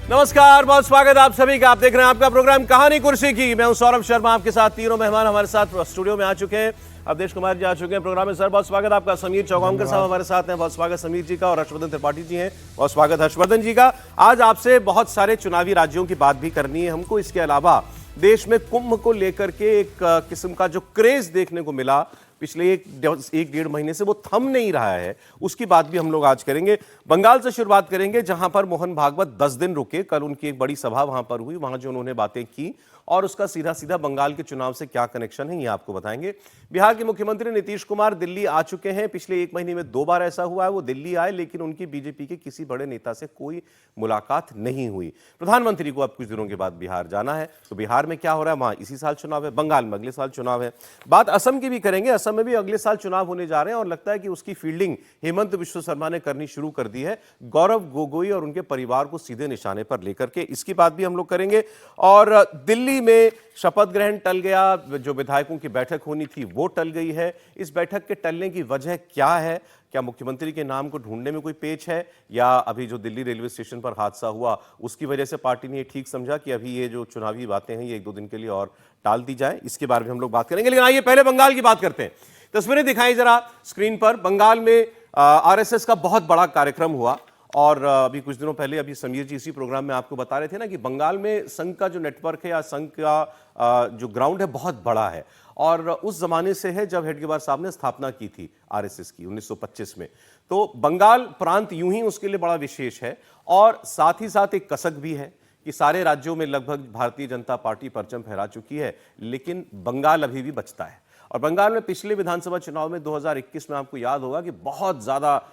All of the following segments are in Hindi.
नमस्कार, बहुत स्वागत आप सभी का। आप देख रहे हैं आपका प्रोग्राम कहानी कुर्सी की। मैं हूं सौरभ शर्मा, आपके साथ तीनों मेहमान हमारे साथ स्टूडियो में आ चुके हैं। अवधेश कुमार जी आ चुके हैं प्रोग्राम में। सर बहुत स्वागत आपका। समीर चौगांवकर साहब हमारे साथ हैं, बहुत स्वागत समीर जी का। और हर्षवर्धन त्रिपाठी जी हैं, बहुत स्वागत हर्षवर्धन जी का। आज आपसे बहुत सारे चुनावी राज्यों की बात भी करनी है हमको। इसके अलावा देश में कुंभ को लेकर के एक किस्म का जो क्रेज देखने को मिला पिछले एक डेढ़ महीने से, वो थम नहीं रहा है, उसकी बात भी हम लोग आज करेंगे। बंगाल से शुरुआत करेंगे, जहां पर मोहन भागवत 10 दिन रुके। कल उनकी एक बड़ी सभा वहां पर हुई, वहां जो उन्होंने बातें की और उसका सीधा सीधा बंगाल के चुनाव से क्या कनेक्शन है, ये आपको बताएंगे। बिहार के मुख्यमंत्री नीतीश कुमार दिल्ली आ चुके हैं। पिछले एक महीने में 2 बार ऐसा हुआ है वो दिल्ली आए, लेकिन उनकी बीजेपी के किसी बड़े नेता से कोई मुलाकात नहीं हुई। प्रधानमंत्री को अब कुछ दिनों के बाद बिहार जाना है, तो बिहार में क्या हो रहा है, वहां इसी साल चुनाव है, बंगाल में अगले साल चुनाव है। बात असम की भी करेंगे, असम में भी अगले साल चुनाव होने जा रहे हैं और लगता है कि उसकी फील्डिंग हेमंत बिश्व शर्मा ने करनी शुरू कर दी है, गौरव गोगोई और उनके परिवार को सीधे निशाने पर लेकर के। इसकी बात भी हम लोग करेंगे। और दिल्ली में शपथ ग्रहण टल गया, जो विधायकों की बैठक होनी थी वो टल गई है। इस बैठक के टलने की वजह क्या है? क्या मुख्यमंत्री के नाम को ढूंढने में कोई पेच है, या अभी जो दिल्ली रेलवे स्टेशन पर हादसा हुआ उसकी वजह से पार्टी ने ठीक समझा कि अभी ये जो चुनावी बातें हैं ये 1-2 दिन के लिए और टाल दी जाए? इसके बारे में हम लोग बात करेंगे, लेकिन आइए पहले बंगाल की बात करते हैं। तस्वीरें दिखाई जरा स्क्रीन पर। बंगाल में आरएसएस का बहुत बड़ा कार्यक्रम हुआ और अभी कुछ दिनों पहले अभी समीर जी इसी प्रोग्राम में आपको बता रहे थे ना कि बंगाल में संघ का जो नेटवर्क है या संघ का जो ग्राउंड है बहुत बड़ा है और उस जमाने से है जब हेडगेवार साहब ने स्थापना की थी आरएसएस की 1925 में। तो बंगाल प्रांत यूं ही उसके लिए बड़ा विशेष है और साथ ही साथ एक कसक भी है कि सारे राज्यों में लगभग भारतीय जनता पार्टी परचम फहरा चुकी है, लेकिन बंगाल अभी भी बचता है। और बंगाल में पिछले विधानसभा चुनाव में 2021 में आपको याद होगा कि बहुत ज्यादा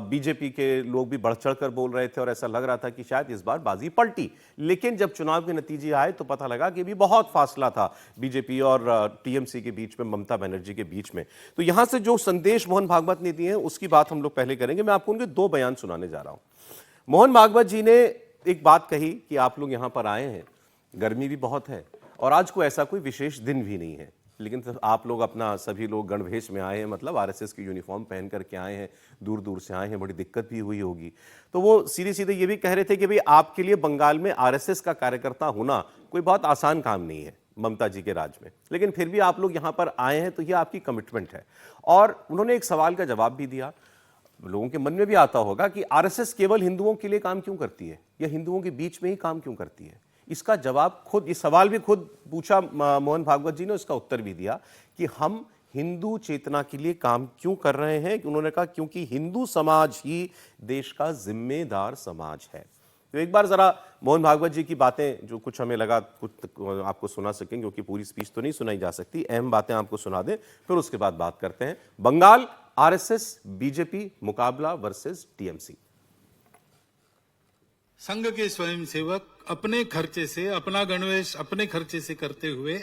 बीजेपी के लोग भी बढ़ चढ़ कर बोल रहे थे और ऐसा लग रहा था कि शायद इस बार बाजी पलटी। लेकिन जब चुनाव के नतीजे आए तो पता लगा कि भी बहुत फासला था बीजेपी और टीएमसी के बीच में, ममता बनर्जी के बीच में। तो यहां से जो संदेश मोहन भागवत ने दिए हैं उसकी बात हम लोग पहले करेंगे। मैं आपको उनके 2 बयान सुनाने जा रहा हूं। मोहन भागवत जी ने एक बात कही कि आप लोग यहां पर आए हैं, गर्मी भी बहुत है और आज को ऐसा कोई विशेष दिन भी नहीं है, लेकिन तो आप लोग अपना सभी लोग गणवेश में आए हैं, मतलब आरएसएस की यूनिफॉर्म पहन करके आए हैं, दूर दूर से आए हैं, बड़ी दिक्कत भी हुई होगी। तो वो सीधे सीधे ये भी कह रहे थे कि भाई आपके लिए बंगाल में आरएसएस का कार्यकर्ता होना कोई बहुत आसान काम नहीं है ममता जी के राज में, लेकिन फिर भी आप लोग यहाँ पर आए हैं तो ये आपकी कमिटमेंट है। और उन्होंने एक सवाल का जवाब भी दिया। लोगों के मन में भी आता होगा कि आरएसएस केवल हिंदुओं के लिए काम क्यों करती है या हिंदुओं के बीच में ही काम क्यों करती है। इसका जवाब खुद, ये सवाल भी खुद पूछा मोहन भागवत जी ने, इसका उत्तर भी दिया कि हम हिंदू चेतना के लिए काम क्यों कर रहे हैं। उन्होंने कहा क्योंकि हिंदू समाज ही देश का जिम्मेदार समाज है। तो एक बार जरा मोहन भागवत जी की बातें, जो कुछ हमें लगा कुछ आपको सुना सकेंगे, क्योंकि पूरी स्पीच तो नहीं सुनाई जा सकती, अहम बातें आपको सुना दें, फिर उसके बाद बात करते हैं बंगाल, आरएसएस, बीजेपी मुकाबला वर्सेस टीएमसी। संघ के स्वयंसेवक अपने खर्चे से, अपना गणवेश अपने खर्चे से करते हुए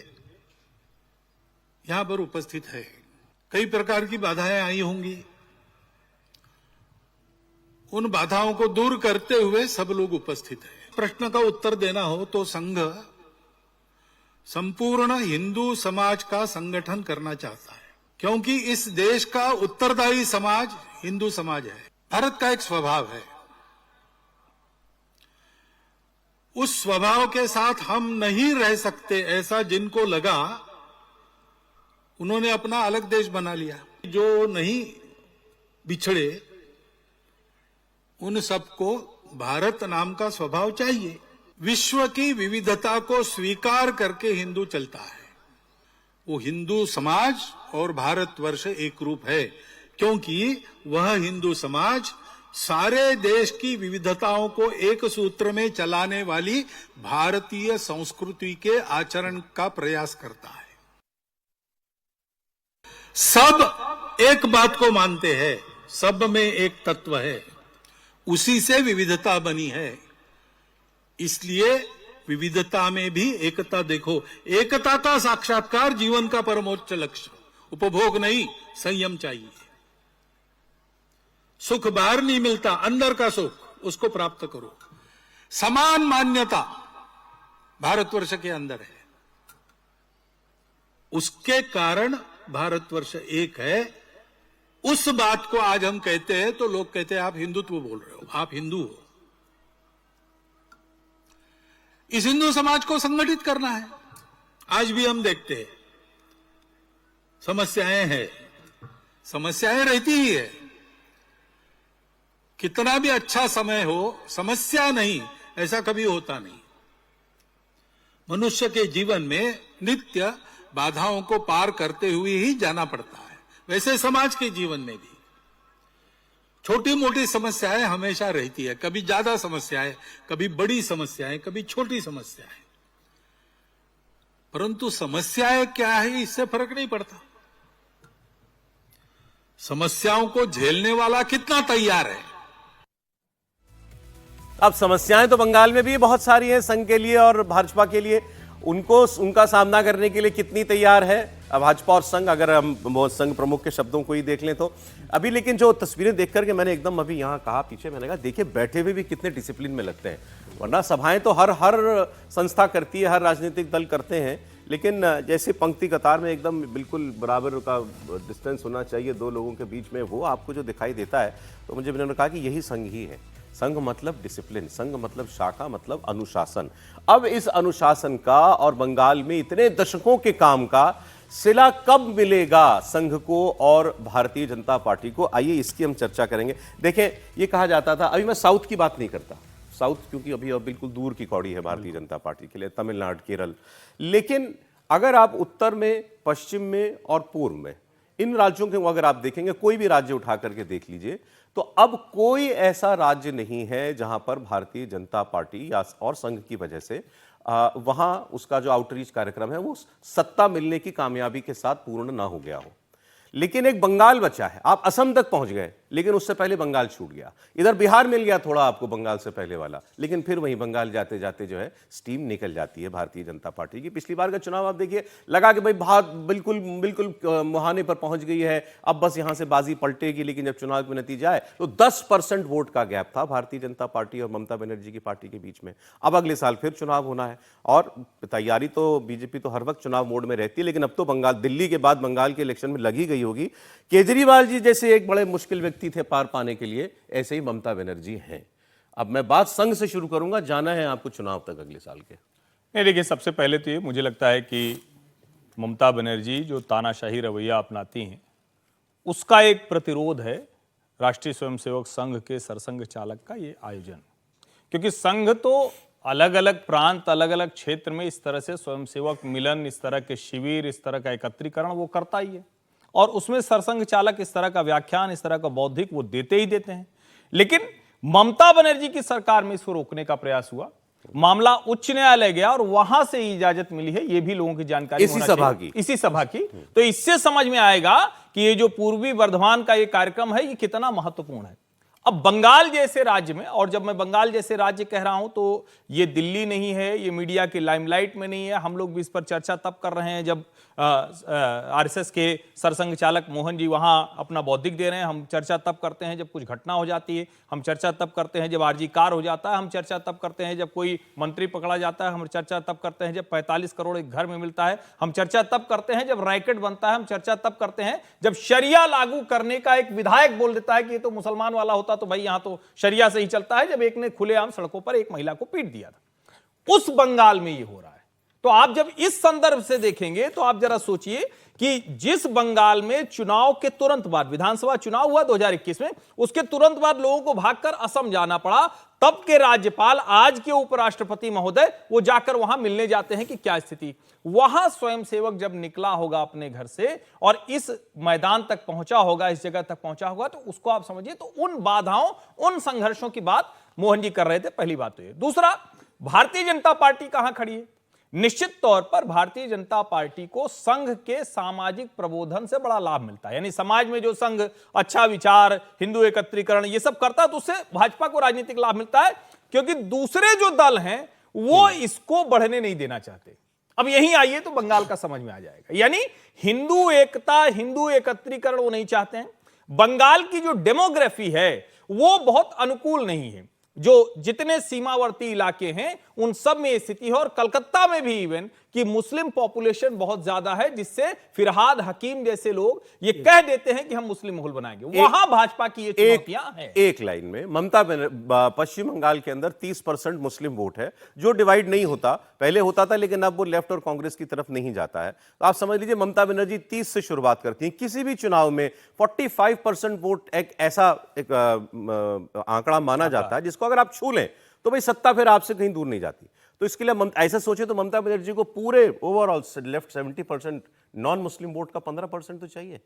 यहां पर उपस्थित है। कई प्रकार की बाधाएं आई होंगी, उन बाधाओं को दूर करते हुए सब लोग उपस्थित हैं। प्रश्न का उत्तर देना हो तो संघ संपूर्ण हिंदू समाज का संगठन करना चाहता है, क्योंकि इस देश का उत्तरदायी समाज हिंदू समाज है। भारत का एक स्वभाव है, उस स्वभाव के साथ हम नहीं रह सकते, ऐसा जिनको लगा उन्होंने अपना अलग देश बना लिया। जो नहीं बिछड़े उन सबको भारत नाम का स्वभाव चाहिए। विश्व की विविधता को स्वीकार करके हिंदू चलता है। वो हिंदू समाज और भारतवर्ष एक रूप है, क्योंकि वह हिंदू समाज सारे देश की विविधताओं को एक सूत्र में चलाने वाली भारतीय संस्कृति के आचरण का प्रयास करता है। सब एक बात को मानते हैं, सब में एक तत्व है, उसी से विविधता बनी है। इसलिए विविधता में भी एकता देखो। एकता का साक्षात्कार जीवन का परमोच्च लक्ष्य, उपभोग नहीं, संयम चाहिए। सुख बाहर नहीं मिलता, अंदर का सुख उसको प्राप्त करो। समान मान्यता भारतवर्ष के अंदर है, उसके कारण भारतवर्ष एक है। उस बात को आज हम कहते हैं तो लोग कहते हैं आप हिंदुत्व बोल रहे हो, आप हिंदू हो। इस हिंदू समाज को संगठित करना है। आज भी हम देखते हैं समस्याएं हैं, समस्याएं रहती ही है। कितना भी अच्छा समय हो, समस्या नहीं ऐसा कभी होता नहीं। मनुष्य के जीवन में नित्य बाधाओं को पार करते हुए ही जाना पड़ता है। वैसे समाज के जीवन में भी छोटी मोटी समस्याएं हमेशा रहती है, कभी ज्यादा समस्याएं, कभी बड़ी समस्याएं, कभी छोटी समस्याएं। परंतु समस्याएं क्या है इससे फर्क नहीं पड़ता। समस्याओं को झेलने वाला कितना तैयार है। अब समस्याएं तो बंगाल में भी बहुत सारी हैं संघ के लिए और भाजपा के लिए। उनका सामना करने के लिए कितनी तैयार है भाजपा और संघ, अगर हम संघ प्रमुख के शब्दों को ही देख लें तो अभी। लेकिन जो तस्वीरें देख करके मैंने एकदम अभी यहाँ कहा पीछे, मैंने कहा देखिए बैठे हुए भी कितने डिसिप्लिन में लगते हैं। वरना सभाएं तो हर संस्था करती है, हर राजनीतिक दल करते हैं, लेकिन जैसे पंक्ति कतार में एकदम बिल्कुल बराबर का डिस्टेंस होना चाहिए दो लोगों के बीच में, वो आपको जो दिखाई देता है, तो मुझे उन्होंने कहा कि यही संघ ही है। संघ मतलब डिसिप्लिन, संघ मतलब शाखा, मतलब अनुशासन। अब इस अनुशासन का और बंगाल में इतने दशकों के काम का सिला कब मिलेगा संघ को और भारतीय जनता पार्टी को, आइए इसकी हम चर्चा करेंगे। देखें, ये कहा जाता था, अभी मैं साउथ की बात नहीं करता, साउथ क्योंकि अभी अब बिल्कुल दूर की कौड़ी है भारतीय जनता पार्टी के लिए, तमिलनाडु, केरल। लेकिन अगर आप उत्तर में, पश्चिम में और पूर्व में, इन राज्यों के अगर आप देखेंगे, कोई भी राज्य उठा करके देख लीजिए, तो अब कोई ऐसा राज्य नहीं है जहां पर भारतीय जनता पार्टी या और संघ की वजह से वहां उसका जो आउटरीच कार्यक्रम है वो सत्ता मिलने की कामयाबी के साथ पूर्ण ना हो गया हो। लेकिन एक बंगाल बचा है। आप असम तक पहुंच गए, लेकिन उससे पहले बंगाल छूट गया। इधर बिहार मिल गया थोड़ा आपको बंगाल से पहले वाला, लेकिन फिर वहीं बंगाल जाते जाते जो है स्टीम निकल जाती है भारतीय जनता पार्टी की। पिछली बार का चुनाव आप देखिए, लगा कि भाई बात बिल्कुल बिल्कुल मुहाने पर पहुंच गई है, अब बस यहां से बाजी पलटेगी। लेकिन जब चुनाव में नतीजा आए तो 10% वोट का गैप था भारतीय जनता पार्टी और ममता बनर्जी की पार्टी के बीच में। अब अगले साल फिर चुनाव होना है और तैयारी तो बीजेपी तो हर वक्त चुनाव मोड में रहती है, लेकिन अब तो बंगाल, दिल्ली के बाद बंगाल के इलेक्शन में लगी गई होगी। केजरीवाल जी जैसे एक बड़े मुश्किल व्यक्ति थे पार पाने के लिए, ऐसे ही ममता बनर्जी हैं। अब मैं बात संघ से शुरू करूंगा, जाना है आपको चुनाव तक अगले साल के। नहीं, देखिए, सबसे पहले तो ये मुझे लगता है कि ममता बनर्जी जो तानाशाही रवैया अपनाती हैं, उसका एक प्रतिरोध है राष्ट्रीय स्वयंसेवक संघ के सरसंघ चालक का ये आयोजन। क्योंकि संघ तो अलग अलग प्रांत, अलग अलग क्षेत्र में इस तरह से स्वयंसेवक मिलन, इस तरह के शिविर, इस तरह का एकत्रीकरण वो करता ही है, और उसमें सरसंघ चालक इस तरह का व्याख्यान, इस तरह का बौद्धिक वो देते ही देते हैं। लेकिन ममता बनर्जी की सरकार में इसको रोकने का प्रयास हुआ, मामला उच्च न्यायालय गया और वहां से इजाजत मिली है, ये भी लोगों की जानकारी इसी सभा की। तो इससे समझ में आएगा कि ये जो पूर्वी वर्धमान का ये कार्यक्रम है, ये कितना महत्वपूर्ण है। अब बंगाल जैसे राज्य में, और जब मैं बंगाल जैसे राज्य कह रहा हूं तो ये दिल्ली नहीं है, ये मीडिया के लाइमलाइट में नहीं है। हम लोग भी इस पर चर्चा तब कर रहे हैं जब आरएसएस के सरसंघ चालक मोहन जी वहां अपना बौद्धिक दे रहे हैं। हम चर्चा तब करते हैं जब कुछ घटना हो जाती है, हम चर्चा तब करते हैं जब आरजी कार हो जाता है, हम चर्चा तब करते हैं जब कोई मंत्री पकड़ा जाता है, हम चर्चा तब करते हैं जब 45 करोड़ एक घर में मिलता है, हम चर्चा तब करते हैं जब रैकेट बनता है, हम चर्चा तब करते हैं जब शरिया लागू करने का एक विधायक बोल देता है कि ये तो मुसलमान वाला होता तो भाई यहां तो शरिया से ही चलता है, जब एक ने खुलेआम सड़कों पर एक महिला को पीट दिया था। उस बंगाल में ये हो रहा है। तो आप जब इस संदर्भ से देखेंगे तो आप जरा सोचिए कि जिस बंगाल में चुनाव के तुरंत बाद, विधानसभा चुनाव हुआ 2021 में, उसके तुरंत बाद लोगों को भागकर असम जाना पड़ा, तब के राज्यपाल, आज के उपराष्ट्रपति महोदय, वो जाकर वहां मिलने जाते हैं कि क्या स्थिति। वहां स्वयंसेवक जब निकला होगा अपने घर से और इस मैदान तक पहुंचा होगा, इस जगह तक पहुंचा होगा, तो उसको आप समझिए। तो उन बाधाओं, उन संघर्षों की बात मोहन जी कर रहे थे, पहली बात तो ये। दूसरा, भारतीय जनता पार्टी कहां खड़ी है? निश्चित तौर पर भारतीय जनता पार्टी को संघ के सामाजिक प्रबोधन से बड़ा लाभ मिलता है। यानी समाज में जो संघ अच्छा विचार, हिंदू एकत्रीकरण, ये सब करता है, तो उससे भाजपा को राजनीतिक लाभ मिलता है, क्योंकि दूसरे जो दल हैं वो इसको बढ़ने नहीं देना चाहते। अब यहीं आइए तो बंगाल का समझ में आ जाएगा। यानी हिंदू एकता, हिंदू एकत्रीकरण वो नहीं चाहते हैं। बंगाल की जो डेमोग्राफी है वो बहुत अनुकूल नहीं है। जो जितने सीमावर्ती इलाके हैं उन सब में स्थिति है, और कलकत्ता में भी इवन कि मुस्लिम पॉपुलेशन बहुत ज्यादा है, जिससे फिरहाद हकीम जैसे लोग ये कह देते हैं कि हम मुस्लिम माहौल बनाएंगे। वहां भाजपा की ये चुनौतियां हैं। एक लाइन में पश्चिम बंगाल के अंदर 30% मुस्लिम वोट है, जो डिवाइड नहीं होता, पहले होता था लेकिन अब वो लेफ्ट और कांग्रेस की तरफ नहीं जाता है। तो आप समझ लीजिए ममता बनर्जी 30 से शुरुआत करती हैं। किसी भी चुनाव में 45% वोट एक ऐसा आंकड़ा माना जाता है जिसको अगर आप छू लें तो भाई सत्ता फिर आपसे कहीं दूर नहीं जाती। तो इसके लिए ऐसा सोचे तो ममता बनर्जी को पूरे overall left 70% non Muslim vote का 15% तो चाहिए।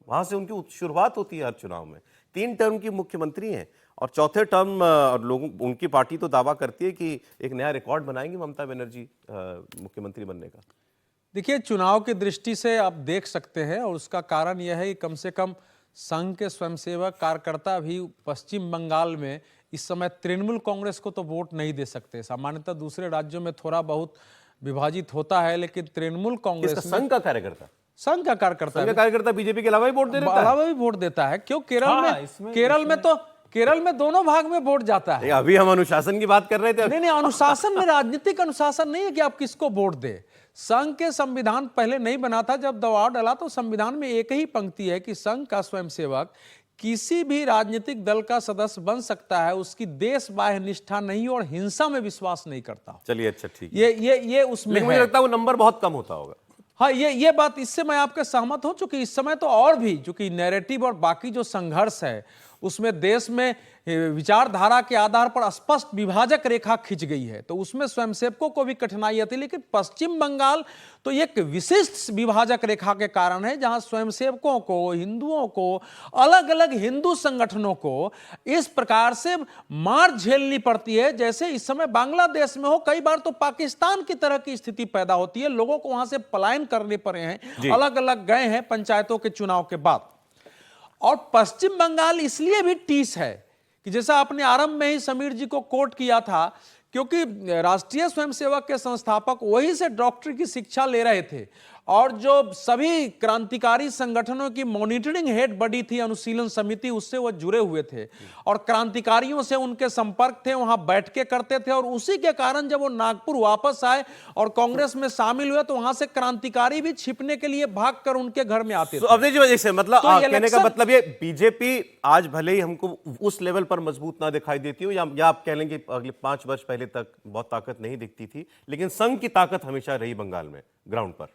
वहां से उनकी शुरुआत होती है हर चुनाव में। 3 टर्म की मुख्यमंत्री हैं और चौथे टर्म लोगों उनकी पार्टी तो दावा करती है कि एक नया रिकॉर्ड बनाएंगी ममता बनर्जी मुख्यमंत्री बनने का। देखिए, चुनाव की दृष्टि से आप देख सकते हैं और उसका कारण यह है कि कम से कम संघ के स्वयंसेवक कार्यकर्ता भी पश्चिम बंगाल में इस समय तृणमूल कांग्रेस को तो वोट नहीं दे सकते। सामान्यतः दूसरे राज्यों में थोड़ा बहुत विभाजित होता है, लेकिन तृणमूल कांग्रेस संघ का कार्यकर्ता बीजेपी के अलावा भी वोट देता है। क्यों? केरल में दोनों भाग में वोट जाता है। अभी हम अनुशासन की बात कर रहे थे। नहीं, अनुशासन में राजनीतिक अनुशासन नहीं है कि आप किसको वोट दे। संघ के संविधान पहले नहीं बना था, जब दबाव डाला तो संविधान में एक ही पंक्ति है कि संघ का स्वयंसेवक किसी भी राजनीतिक दल का सदस्य बन सकता है, उसकी देश बाह्य निष्ठा नहीं और हिंसा में विश्वास नहीं करता। चलिए, अच्छा, ठीक है। ये उसमें मुझे लगता है वो नंबर बहुत कम होता होगा। हाँ, ये बात, इससे मैं आपके सहमत हूं। चूंकि इस समय तो और भी चूंकि नैरेटिव और बाकी जो संघर्ष है उसमें देश में विचारधारा के आधार पर स्पष्ट विभाजक रेखा खिंच गई है, तो उसमें स्वयंसेवकों को भी कठिनाई आती है। लेकिन पश्चिम बंगाल तो एक विशिष्ट विभाजक रेखा के कारण है, जहां स्वयंसेवकों को, हिंदुओं को, अलग अलग हिंदू संगठनों को इस प्रकार से मार झेलनी पड़ती है जैसे इस समय बांग्लादेश में हो। कई बार तो पाकिस्तान की तरह की स्थिति पैदा होती है, लोगों को वहां से पलायन करने पड़े हैं, अलग अलग गए हैं पंचायतों के चुनाव के बाद। और पश्चिम बंगाल इसलिए भी टीस है कि जैसा आपने आरंभ में ही समीर जी को कोट किया था, क्योंकि राष्ट्रीय स्वयंसेवक के संस्थापक वही से डॉक्टरी की शिक्षा ले रहे थे और जो सभी क्रांतिकारी संगठनों की मॉनिटरिंग हेड बॉडी थी अनुशीलन समिति, उससे वो जुड़े हुए थे और क्रांतिकारियों से उनके संपर्क थे, वहां बैठके करते थे। और उसी के कारण जब वो नागपुर वापस आए और कांग्रेस में शामिल हुए तो वहां से क्रांतिकारी भी छिपने के लिए भागकर उनके घर में आते थे। अवधि जी, वजह से मतलब कहने का मतलब ये बीजेपी आज भले ही हमको उस लेवल पर मजबूत ना दिखाई देती हो या आप कह लेंगे अगले 5 वर्ष पहले तक बहुत ताकत नहीं दिखती थी, लेकिन संघ की ताकत हमेशा रही बंगाल में ग्राउंड पर।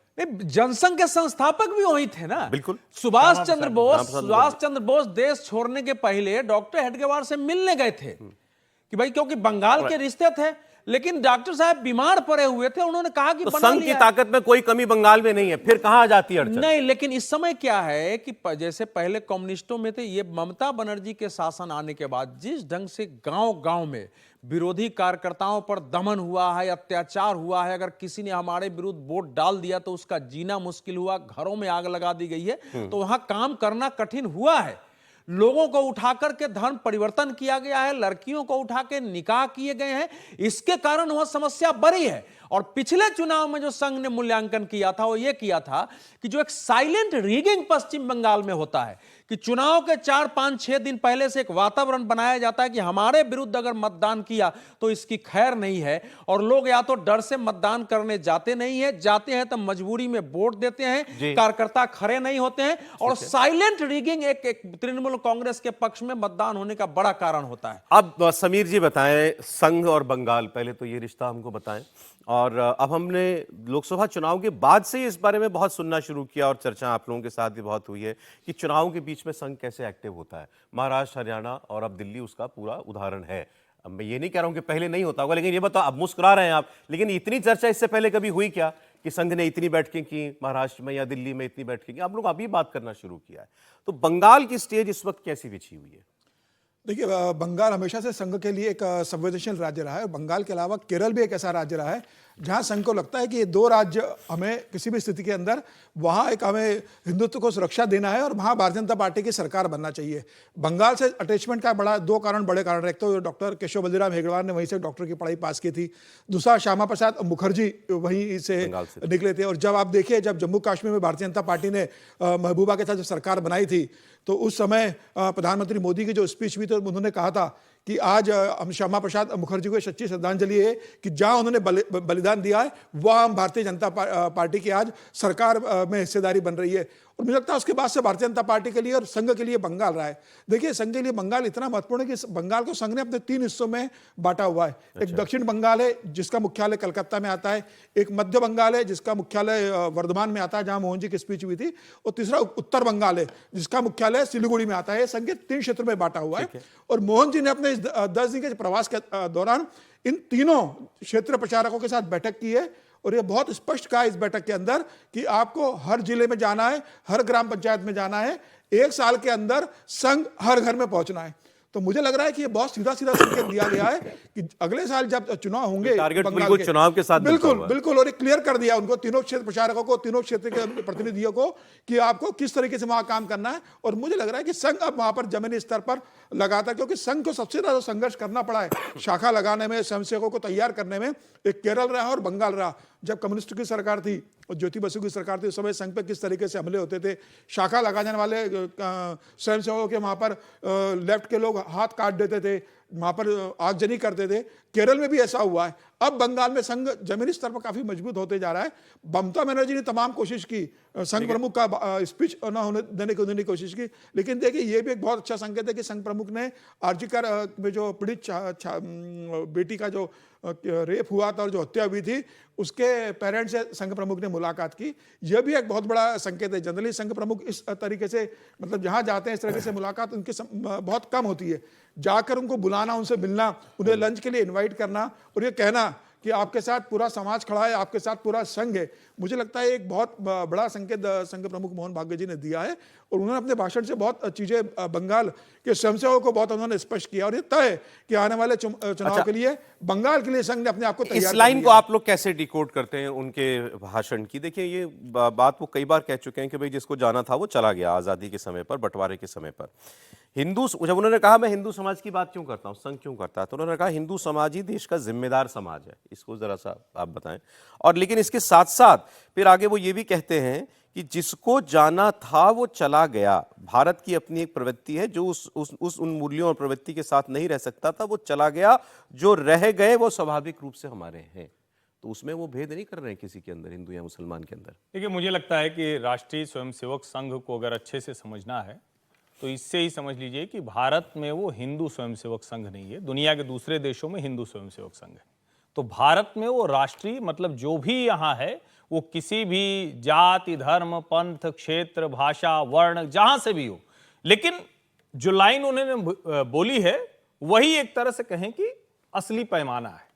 जनसंघ के संस्थापक भी वही थे ना। बिल्कुल। सुभाष चंद्र बोस देश छोड़ने के पहले डॉक्टर हेडगेवार से मिलने गए थे कि भाई, क्योंकि बंगाल के रिश्ते थे, लेकिन डॉक्टर साहब बीमार पड़े हुए थे। उन्होंने कहा कि तो संघ की ताकत में कोई कमी बंगाल में नहीं है, फिर कहां आ जाती है अड़चन? नहीं, लेकिन इस समय क्या है कि जैसे पहले कम्युनिस्टों में थे, ये ममता बनर्जी के शासन आने के बाद जिस ढंग से गांव-गांव में विरोधी कार्यकर्ताओं पर दमन हुआ है, अत्याचार हुआ है, अगर किसी ने हमारे विरुद्ध वोट डाल दिया तो उसका जीना मुश्किल हुआ, घरों में आग लगा दी गई है, तो वहां काम करना कठिन हुआ है। लोगों को उठा करके धर्म परिवर्तन किया गया है, लड़कियों को उठा के निकाह किए गए हैं, इसके कारण वह समस्या बढ़ी है। और पिछले चुनाव में जो संघ ने मूल्यांकन किया था वो ये किया था कि जो एक साइलेंट रिगिंग पश्चिम बंगाल में होता है कि चुनाव के 4, 5, 6 दिन पहले से एक वातावरण बनाया जाता है कि हमारे विरुद्ध अगर मतदान किया तो इसकी खैर नहीं है, और लोग या तो डर से मतदान करने जाते नहीं है, जाते हैं तो मजबूरी में वोट देते हैं, कार्यकर्ता खड़े नहीं होते हैं, और साइलेंट रिगिंग एक तृणमूल कांग्रेस के पक्ष में मतदान होने का बड़ा कारण होता है। अब समीर जी बताएं, संघ और बंगाल, पहले तो ये रिश्ता हमको बताएं, और अब हमने लोकसभा चुनाव के बाद से इस बारे में बहुत सुनना शुरू किया और चर्चा आप लोगों के साथ भी बहुत हुई है कि चुनाव के बीच में संघ कैसे एक्टिव होता है। महाराष्ट्र, हरियाणा और अब दिल्ली उसका पूरा उदाहरण है। अब मैं ये नहीं कह रहा हूं कि पहले नहीं होता होगा, लेकिन ये बताओ, अब मुस्कुरा रहे हैं आप, लेकिन इतनी चर्चा इससे पहले कभी हुई क्या कि संघ ने इतनी बैठकें की महाराष्ट्र में या दिल्ली में, इतनी बैठकें की? आप लोग अभी बात करना शुरू किया है। तो बंगाल की स्टेज इस वक्त कैसी बिछी हुई है? देखिए, बंगाल हमेशा से संघ के लिए एक संवेदनशील राज्य रहा है। बंगाल के अलावा केरल भी एक ऐसा राज्य रहा है जहां संघ को लगता है कि ये 2 राज्य हमें किसी भी स्थिति के अंदर वहां एक हमें हिंदुत्व को सुरक्षा देना है और वहां भारतीय जनता पार्टी की सरकार बनना चाहिए। बंगाल से अटैचमेंट का बड़े कारण एक तो डॉक्टर केशव बल्जीराम हेगड़ेवार ने वहीं से डॉक्टर की पढ़ाई पास की थी, दूसरा श्यामा प्रसाद मुखर्जी वहीं से निकले थे। और जब आप देखिए, जब जम्मू कश्मीर में भारतीय जनता पार्टी ने महबूबा के साथ जब सरकार बनाई थी तो उस समय प्रधानमंत्री मोदी की जो स्पीच हुई तो उन्होंने कहा था कि आज हम श्यामा प्रसाद मुखर्जी को सच्ची श्रद्धांजलि है कि जहां उन्होंने बलिदान दिया है वहां हम भारतीय जनता पार्टी की आज सरकार में हिस्सेदारी बन रही है। और मुझे लगता है उसके बाद से भारतीय जनता पार्टी के लिए और संघ के लिए बंगाल रहा है। देखिए, संघ के लिए बंगाल इतना महत्वपूर्ण है कि बंगाल को संघ ने अपने 3 हिस्सों में बांटा हुआ है। एक दक्षिण बंगाल है जिसका मुख्यालय कलकत्ता में आता है, एक मध्य बंगाल है जिसका मुख्यालय वर्धमान में आता है जहां मोहन जी की स्पीच हुई थी, और तीसरा उत्तर बंगाल है जिसका मुख्यालय सिलीगुड़ी में आता है। संघ के 3 क्षेत्र में बांटा हुआ है। और मोहन जी ने अपने इस 10 दिन के प्रवास के दौरान इन तीनों क्षेत्र प्रचारकों के साथ बैठक की है, और ये बहुत स्पष्ट कहा इस बैठक के अंदर कि आपको हर जिले में जाना है, हर ग्राम पंचायत में जाना है, 1 साल के अंदर संघ हर घर में पहुंचना है। तो मुझे लग रहा है कि ये बहुत सीधा सीधा संकेत दिया गया है कि अगले साल जब चुनाव होंगे, टारगेट बंगाल बिल्कुल चुनाव के साथ बिल्कुल बिल्कुल, और ये क्लियर कर दिया उनको, तीनों क्षेत्र प्रचारकों को, तीनों क्षेत्र के प्रतिनिधियों को, कि आपको किस तरीके से वहां काम करना है। और मुझे लग रहा है कि संघ अब वहां पर जमीनी स्तर पर लगाता है, क्योंकि संघ को सबसे ज्यादा संघर्ष करना पड़ा है शाखा लगाने में, स्वयंसेवकों को तैयार करने में। एक केरल रहा और बंगाल रहा। जब कम्युनिस्ट की सरकार थी और ज्योति बसु की सरकार थी, उस समय संघ पे किस तरीके से हमले होते थे, शाखा लगाने वाले स्वयंसेवकों के वहां पर लेफ्ट के लोग हाथ काट देते थे, वहां पर आगजनी करते थे। केरल में भी ऐसा हुआ है। अब बंगाल में संघ जमीनी स्तर पर काफी मजबूत होते जा रहा है। ममता बनर्जी ने तमाम कोशिश की, संघ प्रमुख का स्पीच न होने देने की कोशिश की, लेकिन देखिए ये भी एक बहुत अच्छा संकेत है कि संघ प्रमुख ने आरजीकर में जो पीड़ित बेटी का जो रेप हुआ था और जो हत्या हुई थी, उसके पेरेंट्स से संघ प्रमुख ने मुलाकात की। यह भी एक बहुत बड़ा संकेत है। जनरली संघ प्रमुख इस तरीके से, मतलब जहां जाते हैं इस तरीके से मुलाकात उनकी बहुत कम होती है। जाकर उनको बुलाना, उनसे मिलना, उन्हें लंच के लिए इनवाइट करना और ये कहना कि आपके साथ पूरा समाज खड़ा है, आपके साथ पूरा संघ है, मुझे लगता है एक बहुत बड़ा संकेत संघ प्रमुख मोहन भागवत जी ने दिया है। और उन्होंने अपने भाषण से बहुत चीजें बंगाल के स्वयंसेवकों को बहुत उन्होंने स्पष्ट किया, और ये तय है कि आने वाले चुनाव के लिए बंगाल के लिए संघ ने अपने आप को तैयार इस कर लाइन लिया को है। आप लोग कैसे डिकोड करते हैं उनके भाषण की? देखिए, ये बात वो कई बार कह चुके हैं कि भाई जिसको जाना था वो चला गया आजादी के समय पर, बंटवारे के समय पर। हिंदू, जब उन्होंने कहा मैं हिंदू समाज की बात क्यों करता हूं, संघ क्यों करता है, तो उन्होंने कहा हिंदू समाज ही देश का जिम्मेदार समाज है। इसको जरा सा आप बताएं। और लेकिन इसके साथ साथ फिर आगे वो ये भी कहते हैं कि जिसको जाना था वो चला गया। भारत की अपनी एक प्रवृत्ति है, जो उन मूल्यों और प्रवृत्ति के साथ नहीं रह सकता था वो चला गया, जो रह गए वो स्वाभाविक रूप से हमारे हैं। तो उसमें वो भेद नहीं कर रहे हैं किसी के अंदर, हिंदू या मुसलमान के अंदर। देखिए, मुझे लगता है कि राष्ट्रीय स्वयंसेवक संघ को अगर अच्छे से समझना है तो इससे ही समझ लीजिए कि भारत में वो हिंदू स्वयंसेवक संघ नहीं है, दुनिया के दूसरे देशों में हिंदू स्वयंसेवक संघ है। तो भारत में वो राष्ट्रीय, मतलब जो भी यहाँ है वो किसी भी जाति, धर्म, पंथ, क्षेत्र, भाषा, वर्ण, जहां से भी हो, लेकिन जो लाइन उन्होंने बोली है वही एक तरह से कहें कि असली पैमाना है।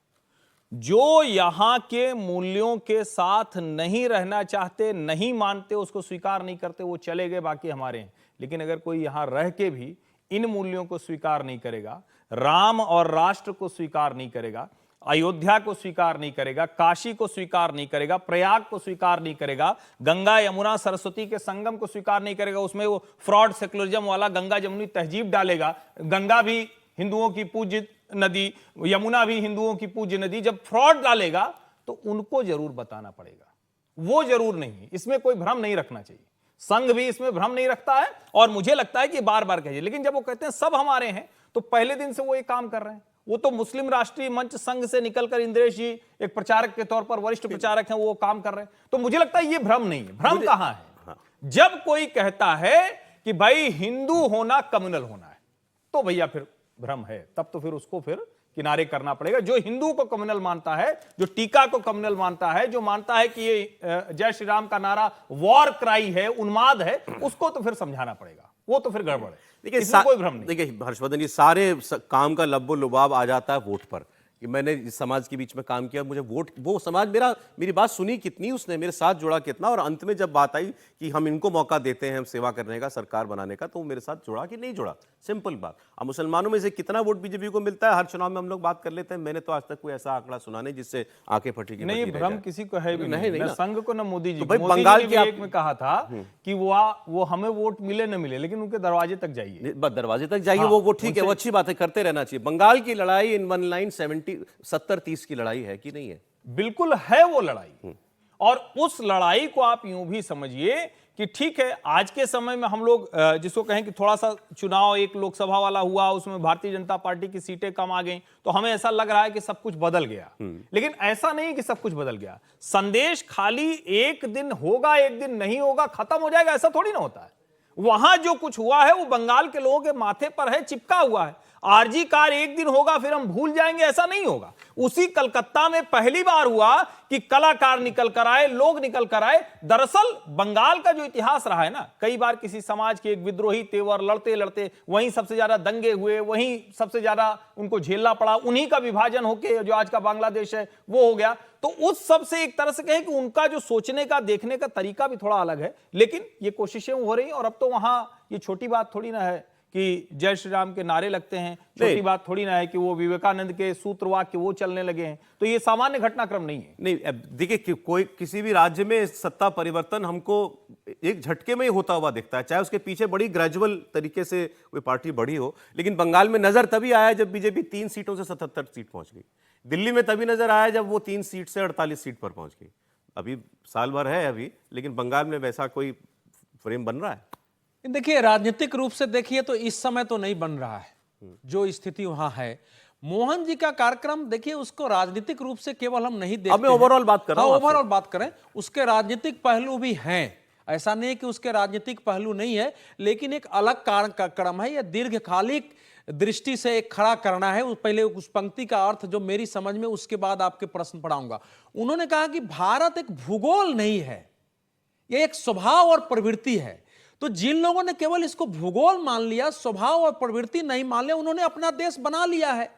जो यहां के मूल्यों के साथ नहीं रहना चाहते, नहीं मानते, उसको स्वीकार नहीं करते, वो चले गए, बाकी हमारे हैं। लेकिन अगर कोई यहां रह के भी इन मूल्यों को स्वीकार नहीं करेगा, राम और राष्ट्र को स्वीकार नहीं करेगा, अयोध्या को स्वीकार नहीं करेगा, काशी को स्वीकार नहीं करेगा, प्रयाग को स्वीकार नहीं करेगा, गंगा यमुना सरस्वती के संगम को स्वीकार नहीं करेगा, उसमें वो फ्रॉड सेकुलरिज्म वाला गंगा जमुनी तहजीब डालेगा, गंगा भी हिंदुओं की पूज्य नदी, यमुना भी हिंदुओं की पूज्य नदी, जब फ्रॉड डालेगा तो उनको जरूर बताना पड़ेगा। वो जरूर नहीं, इसमें कोई भ्रम नहीं रखना चाहिए। संघ भी इसमें भ्रम नहीं रखता है, और मुझे लगता है कि बार बार कहिए, लेकिन जब वो कहते हैं सब हमारे हैं, तो पहले दिन से वो ये काम कर रहे हैं। वो तो मुस्लिम राष्ट्रीय मंच संघ से निकलकर इंद्रेश जी एक प्रचारक के तौर पर वरिष्ठ प्रचारक हैं, वो काम कर रहे हैं। तो मुझे लगता है ये भ्रम नहीं है। भ्रम कहां है? जब कोई कहता है कि भाई हिंदू होना कम्युनल होना है, तो भैया फिर भ्रम है। तब तो फिर उसको फिर किनारे करना पड़ेगा। जो हिंदू को कम्युनल मानता है, जो टीका को कम्युनल मानता है, जो मानता है कि ये जय श्री राम का नारा वॉर क्राई है, उन्माद है, उसको तो फिर समझाना पड़ेगा। वो तो फिर गड़बड़ है। देखिए, कोई भ्रम नहीं। देखिए हर्षवर्धन, ये सारे काम का लब्बो लुबाब आ जाता है वोट पर कि मैंने इस समाज के बीच में काम किया, मुझे वोट, वो समाज मेरी बात सुनी कितनी, उसने मेरे साथ जुड़ा कितना, और अंत में जब बात आई कि हम इनको मौका देते हैं सेवा करने का, सरकार बनाने का, तो वो मेरे साथ जुड़ा कि नहीं जुड़ा। सिंपल बात। अब मुसलमानों में से कितना वोट बीजेपी को मिलता है, हर चुनाव में हम लोग बात कर लेते हैं। मैंने तो आज तक कोई ऐसा आंकड़ा सुना नहीं जिससे आंखें फटी की नहीं, भ्रम किसी को है भी नहीं, नहीं ना संघ को, ना मोदी जी। तो भाई मोदी बंगाल जी की ने एक में कहा था कि वो हमें वोट मिले न मिले, लेकिन उनके दरवाजे तक जाइए, बस दरवाजे तक जाइए। वो ठीक है, वो अच्छी बात है, करते रहना चाहिए। बंगाल की लड़ाई इन वन लाइन 70-30 की लड़ाई है कि नहीं है? बिल्कुल है वो लड़ाई। और उस लड़ाई को आप यूं भी समझिए कि ठीक है, आज के समय में हम लोग जिसको कहें कि थोड़ा सा चुनाव एक लोकसभा वाला हुआ, उसमें भारतीय जनता पार्टी की सीटें कम आ गई, तो हमें ऐसा लग रहा है कि सब कुछ बदल गया। लेकिन ऐसा नहीं कि सब कुछ बदल गया। संदेश खाली एक दिन होगा, एक दिन नहीं होगा, खत्म हो जाएगा, ऐसा थोड़ी ना होता है। वहां जो कुछ हुआ है वो बंगाल के लोगों के माथे पर है, चिपका हुआ है। आरजी कार एक दिन होगा फिर हम भूल जाएंगे, ऐसा नहीं होगा। उसी कलकत्ता में पहली बार हुआ कि कलाकार निकल कर आए, लोग निकल कर आए। दरअसल बंगाल का जो इतिहास रहा है ना, कई बार किसी समाज के एक विद्रोही तेवर लड़ते लड़ते वहीं सबसे ज्यादा दंगे हुए, वहीं सबसे ज्यादा उनको झेलना पड़ा, उन्हीं का विभाजन होकर जो आज का बांग्लादेश है वो हो गया। तो उस सब से एक तरह से कहें कि उनका जो सोचने का, देखने का तरीका भी थोड़ा अलग है। लेकिन ये कोशिशें हो रही, और अब तो वहां ये छोटी बात थोड़ी ना है कि जय श्री राम के नारे लगते हैं, छोटी बात थोड़ी ना है कि वो विवेकानंद के सूत्र वाक्य वो चलने लगे हैं। तो ये सामान्य घटनाक्रम नहीं है। नहीं, अब देखिए, कोई किसी भी राज्य में सत्ता परिवर्तन हमको एक झटके में ही होता हुआ दिखता है, चाहे उसके पीछे बड़ी ग्रेजुअल तरीके से कोई पार्टी बढ़ी हो। लेकिन बंगाल में नजर तभी आया जब बीजेपी 3 सीटों से 77 सीट पहुंच गई। दिल्ली में तभी नजर आया जब वो 3 सीट से 48 सीट पर पहुंच गई। अभी साल भर है अभी, लेकिन बंगाल में वैसा कोई फ्रेम बन रहा है? देखिए, राजनीतिक रूप से देखिए तो इस समय तो नहीं बन रहा है जो स्थिति वहां है। मोहन जी का कार्यक्रम देखिए, उसको राजनीतिक रूप से केवल हम नहीं देखते। अब मैं ओवरऑल बात कर रहा हूं। ओवरऑल बात करें, उसके राजनीतिक पहलू भी हैं, ऐसा नहीं कि उसके राजनीतिक पहलू नहीं है, लेकिन एक अलग कार्यक्रम है। यह दीर्घकालिक दृष्टि से एक खड़ा करना है। पहले उस पंक्ति का अर्थ जो मेरी समझ में, उसके बाद आपके प्रश्न पढ़ाऊंगा। उन्होंने कहा कि भारत एक भूगोल नहीं है, यह एक स्वभाव और प्रवृत्ति है। तो जिन लोगों ने केवल इसको भूगोल मान लिया, स्वभाव और प्रवृत्ति नहीं मान लिया, उन्होंने अपना देश बना लिया है।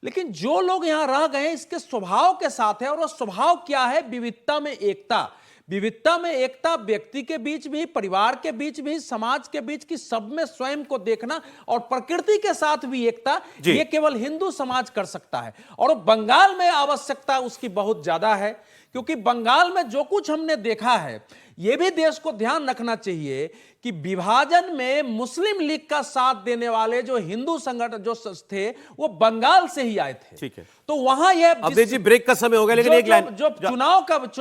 लेकिन जो लोग यहां रह गए इसके स्वभाव के साथ है, और वह स्वभाव क्या है? विविधता में एकता। विविधता में एकता व्यक्ति के बीच भी, परिवार के बीच भी, समाज के बीच की, सब में स्वयं को देखना, और प्रकृति के साथ भी एकता, ये केवल हिंदू समाज कर सकता है। और बंगाल में आवश्यकता उसकी बहुत ज्यादा है, क्योंकि बंगाल में जो कुछ हमने देखा है, यह भी देश को ध्यान रखना चाहिए कि विभाजन में मुस्लिम लीग का साथ देने वाले जो हिंदू संगठन जो थे, वो बंगाल से ही आए थे। ठीक है, तो वहां यह अब जी ब्रेक का समय हो गया, लेकिन एक लाइन जो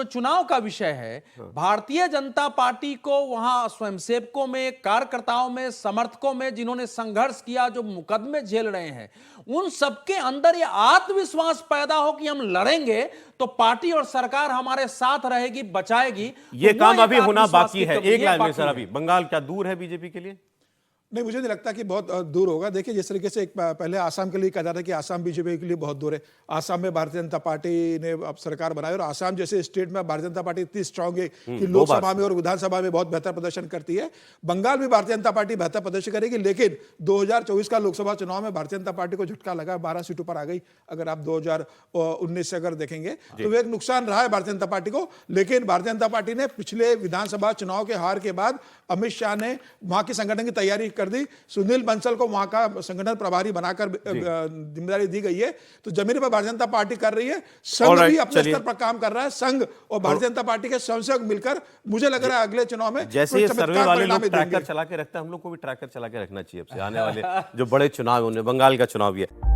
चुनाव का विषय है, भारतीय जनता पार्टी को वहां स्वयंसेवकों में, कार्यकर्ताओं में, समर्थकों में, जिन्होंने संघर्ष किया, जो मुकदमे झेल रहे हैं, उन सबके अंदर यह आत्मविश्वास पैदा हो कि हम लड़ेंगे तो पार्टी और सरकार हमारे साथ रहेगी, बचाएगी। ये तो काम अभी होना बाकी है। ये एक लाइन में बाकी सर, है। अभी बंगाल क्या दूर है बीजेपी के लिए? नहीं, मुझे नहीं लगता कि बहुत दूर होगा। देखिए, जिस तरीके से एक पहले आसाम के लिए कहा जाता है कि आसाम बीजेपी के लिए बहुत दूर है। आसाम में भारतीय जनता पार्टी ने अब सरकार बनाई, और आसाम जैसे स्टेट में भारतीय जनता पार्टी इतनी स्ट्रांग है कि लोकसभा में और विधानसभा में बहुत बेहतर प्रदर्शन करती है। बंगाल में भारतीय जनता पार्टी बेहतर प्रदर्शन करेगी, लेकिन 2024 का लोकसभा चुनाव में भारतीय जनता पार्टी को झटका लगा, 12 सीटों पर आ गई। अगर आप 2019 से अगर देखेंगे तो वह एक नुकसान रहा है भारतीय जनता पार्टी को। लेकिन भारतीय जनता पार्टी ने पिछले विधानसभा चुनाव के हार के बाद अमित शाह ने वहां की संगठन की तैयारी कर दी। सुनील बंसल को वहां का संगठन प्रभारी बनाकर जिम्मेदारी दी गई है। तो जमीन पर भारतीय जनता पार्टी कर रही है, संघ भी अपने स्तर पर काम कर रहा है। संघ और भारतीय जनता पार्टी के स्वयंसेवक मिलकर, मुझे लग रहा है अगले चुनाव में जैसे ये सर्वे वाले लोग ट्रैकर चला के रखते हैं, हम लोग को भी ट्रैकर चला के रखना चाहिए। अब से आने वाले जो बड़े चुनाव है, उन्हें बंगाल का चुनाव भी है।